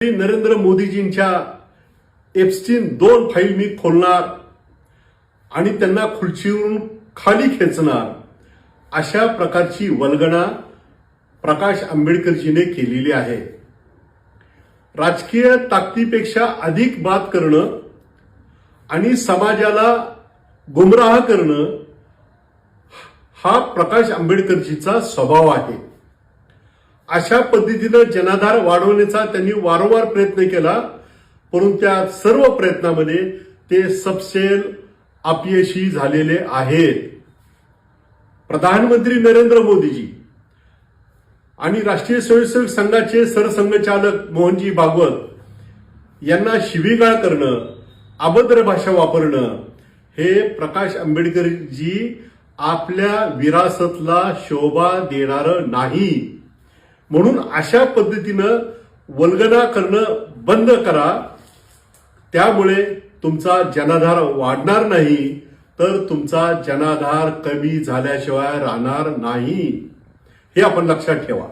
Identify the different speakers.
Speaker 1: Narendra मोदीजींच्या Epstein 2 file मी खोलणार आणि त्यांना खुर्चीवरून खाली खेचणार अशा प्रकारची वल्गना प्रकाश आंबेडकरजीने केलेली आहे। राजकीय ताकदीपेक्षा अधिक बात करणं आणि समाजाला गुमराह करणं हा प्रकाश आंबेडकरजीचा स्वभाव आहे। अशा पद्धतीने जनाधार वाढवण्याचा त्यांनी वारंवार प्रयत्न केला, परंतु त्या सर्व प्रयत्नामध्ये ते सपशेल अपयशी झालेले आहेत। प्रधानमंत्री नरेंद्र मोदीजी आणि राष्ट्रीय स्वयंसेवक संघाचे सरसंघचालक मोहनजी भागवत यांना शिवीगाळ करणं, अभद्र भाषा वापरणं हे प्रकाश आंबेडकरजी आपल्या विरासतला शोभा देणारं नाही। म्हणून अशा पद्धतीनं वल्गना करणं बंद करा, त्यामुळे तुमचा जनाधार वाढणार नाही, तर तुमचा जनाधार कमी झाल्याशिवाय राहणार नाही, हे आपण लक्षात ठेवा।